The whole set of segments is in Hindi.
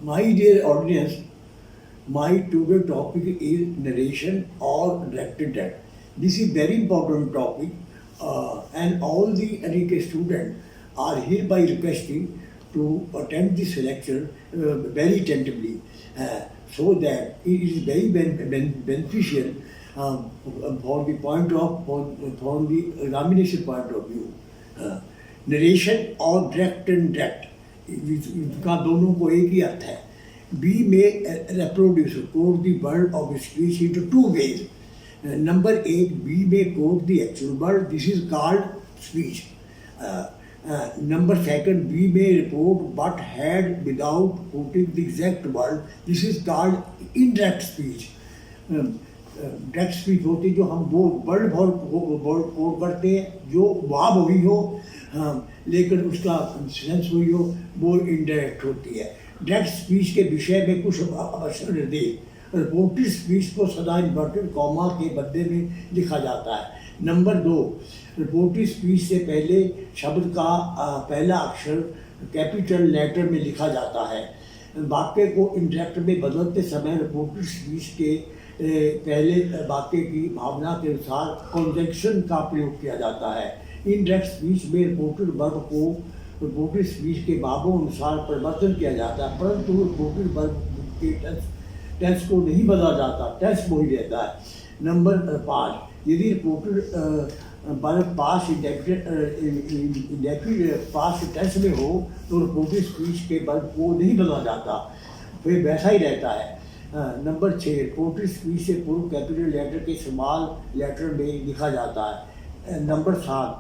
My dear audience, my today topic is narration or directed act. This is very important topic, and all the NEK students are hereby requesting to attend this lecture very attentively, so that it is very beneficial for the point of from the examination point of view. Narration और डायरेक्ट एंड डायरेक्ट इनका दोनों को एक ही अर्थ है. We may reproduce quote the word of speech into two ways. Number एक, we may quote the actual word, this is called speech. Number second, we may report but had without quoting the exact word, this is called indirect speech. Direct speech होती है जो हम वो वर्ड कोड करते हैं जो वाब हुई हो, लेकिन उसका सेंस हुई हो, वो इनडायरेक्ट होती है. डायरेक्ट स्पीच के विषय में कुछ अवसर निर्देश. रिपोर्टेड स्पीच को सदा इन्वर्टेड कॉमा के बदले में लिखा जाता है. नंबर दो, रिपोर्टेड स्पीच से पहले शब्द का पहला अक्षर कैपिटल लेटर में लिखा जाता है. वाक्य को इंडायरेक्ट में बदलते समय रिपोर्टेड स्पीच के पहले वाक्य की भावना के अनुसार कंजंक्शन का प्रयोग किया जाता है. इनडायरेक्ट स्पीच में रिपोर्टेड वर्ब को रिपोर्टेड स्पीच के भावों अनुसार परिवर्तन किया जाता है, परंतु रिपोर्टेड वर्ब के टेंस को नहीं बदला जाता, टेंस वही रहता है. नंबर 5, यदि reported verb past indefinite past tense में हो तो रिपोर्टेड स्पीच के वर्ब को नहीं बदला जाता, फिर वैसा ही रहता है. नंबर 6, रिपोर्टेड स्पीच से पूर्व कैपिटल लेटर के स्मॉल लेटर में लिखा जाता है. नंबर 7,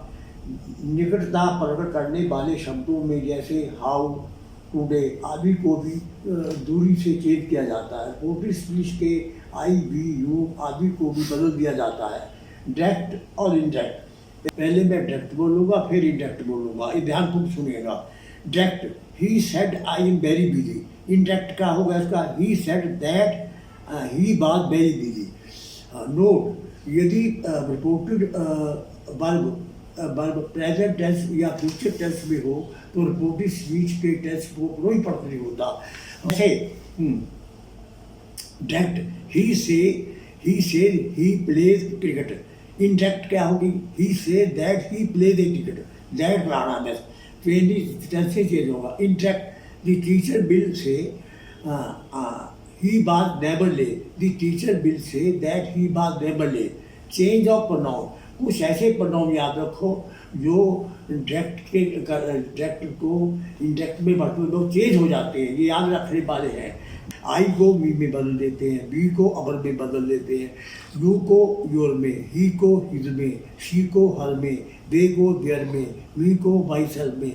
निकटता प्रकट करने वाले शब्दों में जैसे हाउ, टुडे आदि को भी दूरी से चेंज किया जाता है. रिपोर्टेड स्पीच के आई, वी, यू आदि को भी बदल दिया जाता है. डायरेक्ट और इनडायरेक्ट. पहले मैं डायरेक्ट बोलूँगा फिर इनडायरेक्ट बोलूँगा, ये ध्यानपूर्वक सुनिएगा. Direct, he said I am very busy. Indirect क्या होगा इसका? ही said that he was very busy. Note, यदि रिपोर्टेड वर्ब प्रेजेंट टेंस या फ्यूचर टेंस में हो तो रिपोर्टेड स्पीच के टेंस को कोई फर्क नहीं होता. जैसे direct, he said he plays cricket. Indirect क्या होगी? ही said that he plays a cricket. That बढ़ाना बस, टेंस से चेंज होगा. Indirect, the teacher will say he was never late. The teacher will say that he was never late. Change of pronoun, कुछ ऐसे प्रोनाउन याद रखो जो डायरेक्ट को इनडायरेक्ट में मतलब चेंज हो जाते हैं, ये याद रखने वाले हैं. आई को मी में बदल देते हैं, बी को अबर में बदल देते हैं, यू को योर में, ही को हिज में, शी को हर में, दे को देयर में, वी को माई सेल्फ में,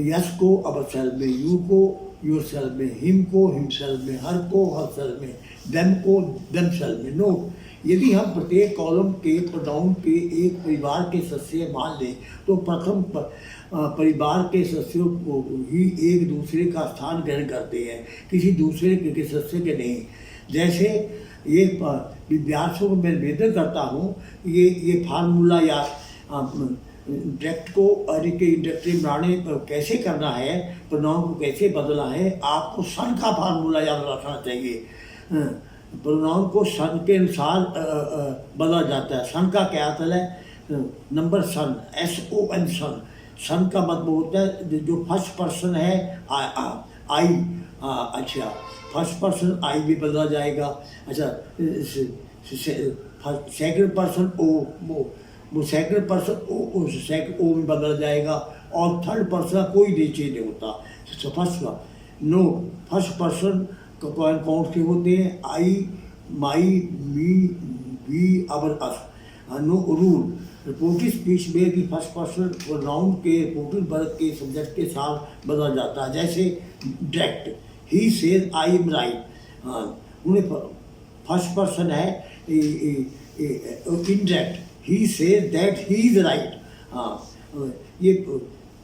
यस को अवर सेल्फ में, यू को योर सेल्फ में, हिम को हिमसेल्फ में, हर को हर सेल्फ में, देम को देम सेल्फ में. नोट, यदि हम प्रत्येक कॉलम के प्रोनाउन के एक परिवार के सदस्य मान लें तो प्रथम परिवार के सदस्यों को ही एक दूसरे का स्थान ग्रहण करते हैं, किसी दूसरे के सदस्य के नहीं. जैसे ये विद्यार्थियों को मैं निवेदन करता हूँ, ये फार्मूला या डायरेक्ट को इंडक्टिव बनाने कैसे करना है, प्रोनाउन को कैसे बदलना है, आपको सन का फार्मूला याद रखना चाहिए. प्रोनाउन को सन के अनुसार बदला जाता है. सन का क्या अर्थ है? नंबर सन, SON सन. सन का मतलब होता है जो फर्स्ट पर्सन है आई. अच्छा, फर्स्ट पर्सन आई भी बदला जाएगा. अच्छा, सेकंड पर्सन वो सेकंड पर्सन सेकंड ओ में बदला जाएगा, और थर्ड पर्सन कोई नहीं चेंज नहीं होता. फर्स्ट का नो, फर्स्ट पर्सन कौन से होते हैं? I, my, me, we, our, us. No rule, reported speech में भी फर्स्ट पर्सन प्रोनाउन के रिपोर्टेड वर्ब के सब्जेक्ट के साथ बदला जाता है. जैसे direct, he says I am right. उन्हें फर्स्ट पर्सन है. Indirect, he says that he is right. ये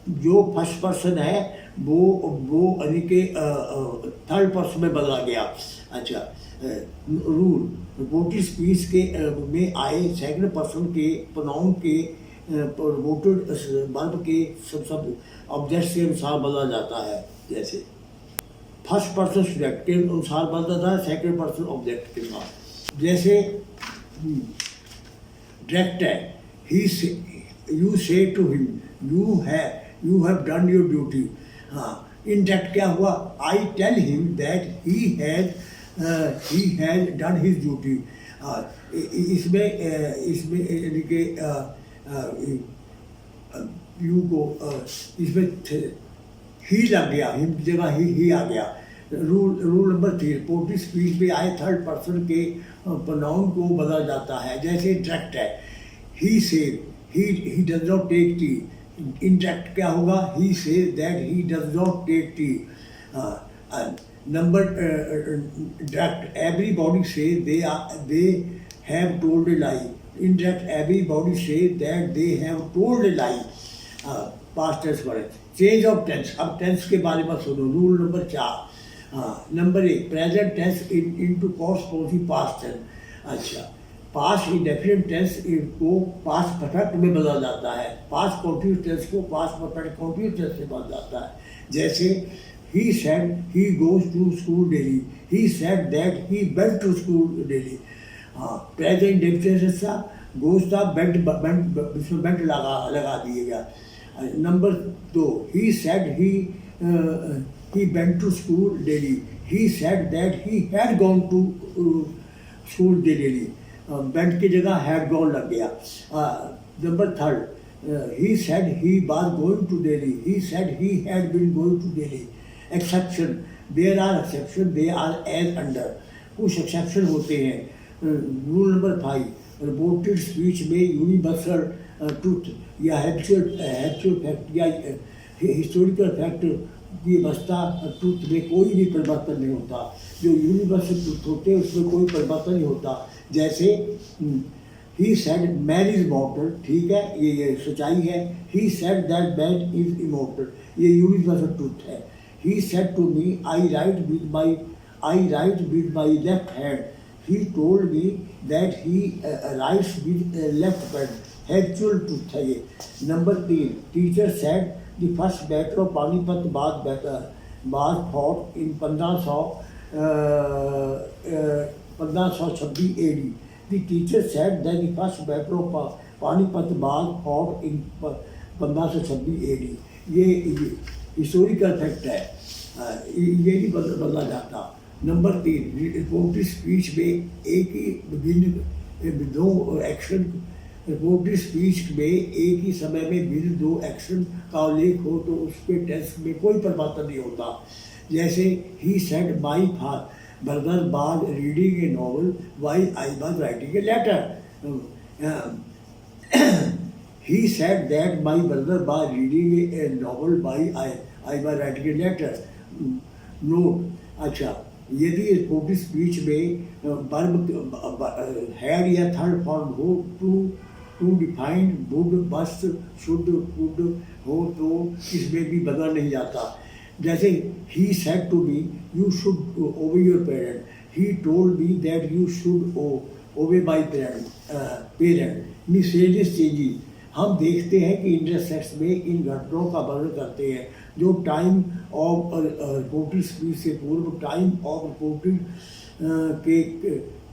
जो फर्स्ट पर्सन है वो यानी कि थर्ड पर्सन में बदला गया. अच्छा, रूल, रिपोर्टेड स्पीच के में आए सेकंड पर्सन के प्रोनाउन के रिपोर्टेड वर्ब के सब ऑब्जेक्ट के अनुसार बदला जाता है. जैसे फर्स्ट पर्सन सब्जेक्ट के अनुसार बनता था, सेकंड पर्सन ऑब्जेक्ट के साथ। जैसे डायरेक्ट है, you say to him, you have done your duty. हाँ, इनडायरेक्ट क्या हुआ, I tell him that he has done his duty. इसमें यानी कि यू को इसमें ही लग गया, हिम की जगह ही आ गया। रूल नंबर 3, रिपोर्टिव स्पीच में आए थर्ड पर्सन के प्रोनाउन को बदला जाता है। जैसे डायरेक्ट है, he says, he does not take tea. Indirect क्या होगा, he says that he does not take tea. Number direct, everybody says they have told a lie. Indirect, everybody says that they have told a lie. Past tense पर चेंज ऑफ टेंस। अब टेंस के बारे में सुनो। Rule number 4, number 1, present tense into postpositive past tense. अच्छा, पास्ट इंडेफिनिट टेंस को पास्ट परफेक्ट में बदला जाता है, पास्ट कंटीन्यूअस टेंस को पास्ट परफेक्ट कंटीन्यूअस टेंस में बदला जाता है। जैसे he said he goes to school daily, he said that he went to school daily. हाँ, प्रेजेंट इंडेफिनिट था, गोज था, बेंट इसमें बेंट लगा दिएगा। Number 2, he said he went to school daily, he said that he had gone to school daily। went की जगह had gone लग गया। Number 3, he said he was going to Delhi, he said he had been going to Delhi। exception, there are exception, they are as under। कुछ एक्सेप्शन होते हैं। रूल नंबर 5, रिपोर्टेड स्पीच में यूनिवर्सल ट्रूथ या हैचुअल फैक्ट या हिस्टोरिकल फैक्ट की व्यवस्था ट्रूथ में कोई भी परिवर्तन नहीं होता। जो यूनिवर्सल ट्रूथ होते हैं उसमें कोई परिवर्तन नहीं होता। जैसे he said man is immortal, ठीक है, ये सच्चाई है। He said that man is immortal, ये यूनिवर्सल ट्रूथ है। He said to me I write with my left hand, he told me that he writes with left pad, हैचुअल ट्रूथ है ये। Number 3, teacher said the first battle of Panipat was fought in 1526 AD। The teacher said that the first battle of Panipat was fought in 1526 AD। ये हिस्टोरिकल फैक्ट है, ये नहीं बदला जाता। नंबर 3, रिपोर्टेड स्पीच में एक ही विभिन्न दो एक्शन, रिपोर्टेड स्पीच में एक ही समय में विभिन्न 2 एक्शन का उल्लेख हो तो उसके टेंस में कोई परिवर्तन नहीं होता। जैसे he said my brother was reading a novel while I was writing a letter. He said that my brother was reading a novel while I was writing a letter. Note, अच्छा, यदि रिपोर्टेड स्पीच में वर्ब हैड या थर्ड फॉर्म हो to define would, must, should, could हो तो इसमें भी बदला नहीं जाता। जैसे he said to me you should obey your parent, he told me that you should ओबे माई पेरेंट। मिसलेनियस चेंजेस, हम देखते हैं कि इंटरसेक्स में इन घटनाओं का वर्णन करते हैं जो टाइम ऑफ रिपोर्टेड स्पीच से पूर्व टाइम ऑफ रिपोर्टेड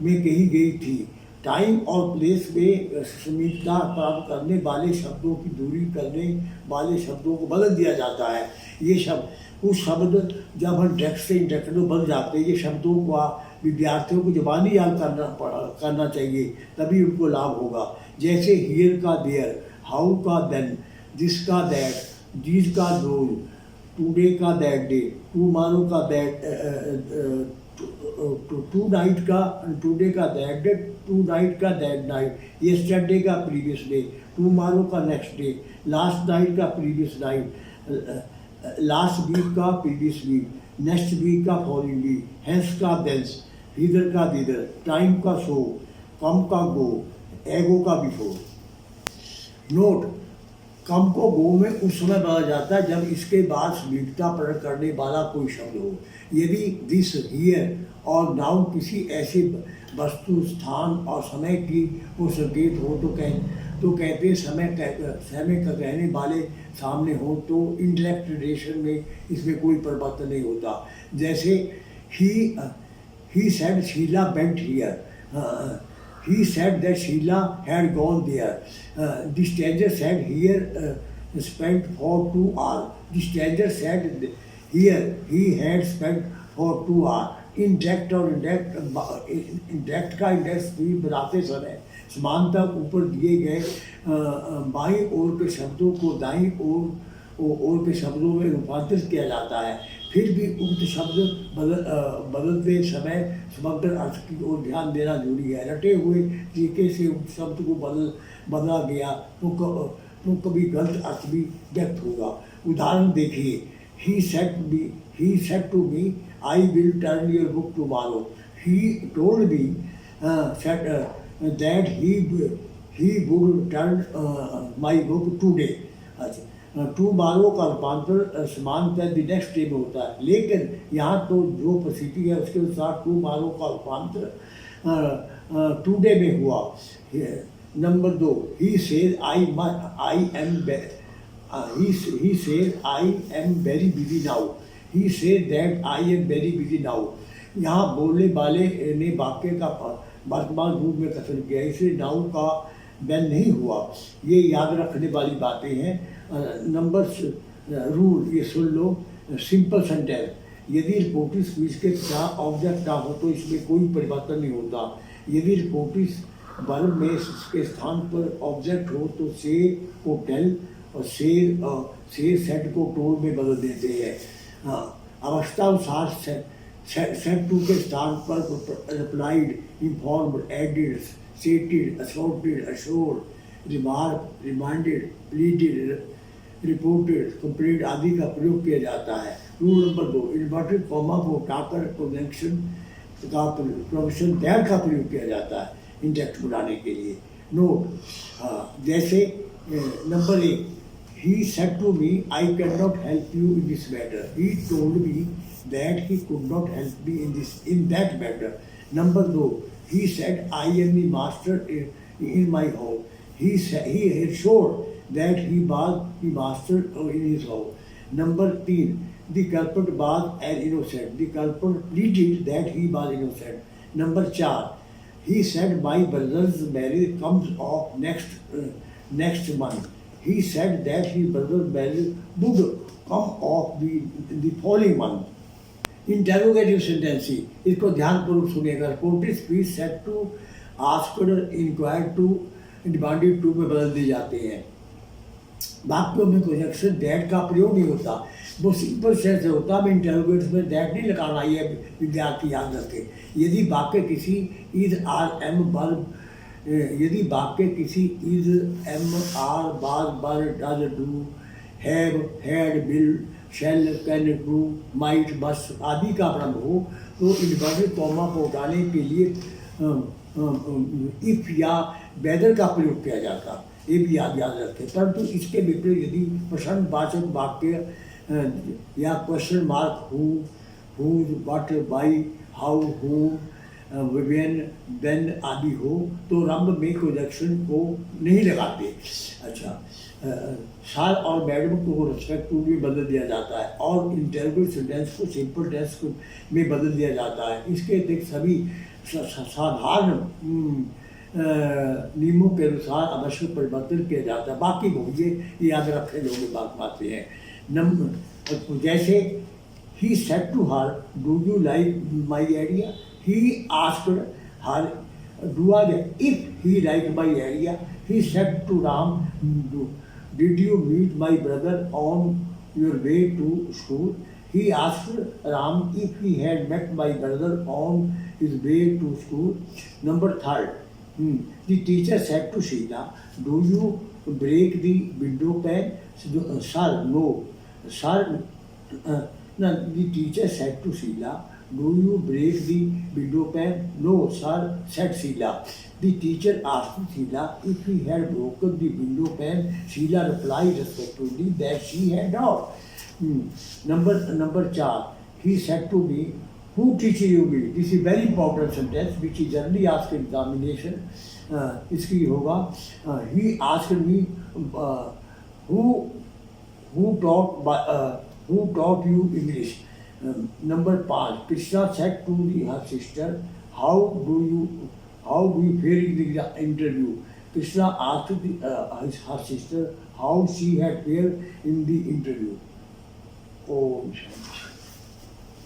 में कही गई थी। टाइम और प्लेस में समीपता प्राप्त करने वाले शब्दों की दूरी करने वाले शब्दों को बदल दिया जाता है। ये कुछ शब्द जब हम डायरेक्ट से इंडायरेक्ट में बदल जाते हैं, ये शब्दों को विद्यार्थियों को ज़बानी याद करना चाहिए, तभी उनको लाभ होगा। जैसे हियर का देयर, हाउ का देन, दिस का दैट, दीज का दोज, टुडे का दैट डे, टुमारो का दैट, टू नाइट का टुडे का दैट डे, टू नाइट का दैट नाइट, यस्टरडे का प्रीवियस डे, टुमारो का नेक्स्ट डे, लास्ट नाइट का प्रीवियस नाइट, लास्ट वीक का प्रीवियस वीक, नेक्स्ट वीक का फॉलोइंग वीक, हेंस का देंस, हिदर का दिदर, टाइम का सो, कम का गो, एगो का बिफोर। नोट, कम को गो में उस समय बदला जाता है जब इसके बाद समीपता प्रकट करने वाला कोई शब्द हो। यदि दिस, हियर और नाउ किसी ऐसे वस्तु, स्थान और समय की को संकेत हो तो कहते हैं समय का कहने वाले सामने हो तो इंटेलेक्ट रिलेशन में इसमें कोई परिवर्तन नहीं होता। जैसे he said Sheila went here, he said that Sheila had gone there. The stranger said here spent for 2 hours. The stranger said here he had spent for 2 hours. इंडेक्ट और इंडेक्ट का इंडेक्स भी बनाते समय समानता ऊपर दिए गए बाईं ओर के शब्दों को दाईं ओर के शब्दों में रूपांतरित किया जाता है। फिर भी उक्त शब्द बदलते समय समग्र अर्थ की ओर ध्यान देना जरूरी है। रटे हुए तरीके से उक्त शब्द को बदला गया तो कभी गलत अर्थ भी व्यक्त होगा। उदाहरण देखिए, he said to me I will turn your book tomorrow. He told me that he would turn my book today. Tomorrow का रूपांतर समानता द नेक्स्ट डे में होता है, लेकिन यहाँ तो जो परिस्थिति है उसके अनुसार टूमारो का रूपांतर टुडे में हुआ। Number 2, he says I am very busy now. He says that I am very busy now. यहाँ बोलने वाले ने वाक्य का वर्तमान रूप में कथन किया, इसलिए नाउ का बैन नहीं हुआ। ये याद रखने वाली बातें हैं। नंबर रूल ये सुन लो। सिंपल सेंटेंस, यदि रिपोर्टिव स्पीच के क्या ऑब्जेक्ट ना हो तो इसमें कोई परिवर्तन नहीं होता। यदि रिपोर्टिव वर्ब में इसके स्थान पर ऑब्जेक्ट हो तो से को टेल और से सेट को टोल में बदल देते हैं। अवस्था अनुसार सेट टू के स्थान पर replied, informed, added, stated, assaulted, assured, remarked, reminded, pleaded, reported, complaint आदि का प्रयोग किया जाता है। रूल नंबर 2, इन्वर्टेड कॉमा को हटाकर प्रोजेक्शन का प्रोजेक्शन दैट का प्रयोग किया जाता है इंडेक्स बनाने के लिए। नोट, जैसे number 1, he said to me I cannot help you in this matter. He told me that he could not help me in that matter. Number 2, he said I am the master in my house. He showed that he was the master in his house. Number 3, the culprit was an innocent. The culprit pleaded that he was innocent. Number 4, he said my brother's marriage comes off next month. He said that his brother's marriage would come off the following month. Interrogative sentences, इसको ध्यानपूर्वक सुनिएगा। Reported speech said to, asked, inquired to, demanded to में बदल दिए जाते हैं। वाक्यों में प्रोजेक्शन दैट का प्रयोग नहीं होता, वो सिंपल सेंस से होता है। इंटेरोगेटिव में दैट नहीं लगाना, ये विद्यार्थी याद रखें। यदि वाक्य किसी इज आर एम वर्ब, यदि वाक्य किसी इज एम आर बार does do have had will shall can do might बस आदि का क्रम हो तो इन्वर्टेड कॉमा को उठाने के लिए इफ या वेदर का प्रयोग किया जाता, ये भी याद रखें। परंतु इसके विपरीत यदि प्रश्नवाचक वाक्य या question mark who what why how whom when then आदि हो तो रंग में प्रोजेक्शन को नहीं लगाते। अच्छा, सर और मैडम को रिस्पेक्ट टू में बदल दिया जाता है और इंटरव्यू सेंटेंस को सिंपल टेंस में बदल दिया जाता है। इसके देख सभी साधारण नियमों के अनुसार आवश्यक परिवर्तन किया जाता है। बाकी ये याद रखने योग्य बातें हैं। नंबर जैसे he said to her do you like my idea, he asked her if he liked my idea. He said to Ram, did you meet my brother on your way to school? He asked Ram if he had met my brother on his way to school. Number 3, the teacher said to Sheila, do you break the window pane? Sir, no. Sir, the teacher said to Sheila, do you break the window pane? No, sir, said Sheila. The teacher asked Sheila if he had broken the window pane. Sheila replied respectfully that she had not. Number 4, he said to me, who teaches you me? This is very important sentence which is generally asked in examination. इसकी होगा he asked me who who taught you English? Number 5. Krishna said to her sister, how do you fare in the interview? Krishna asked her sister how she had fared in the interview. Oh, Shanti.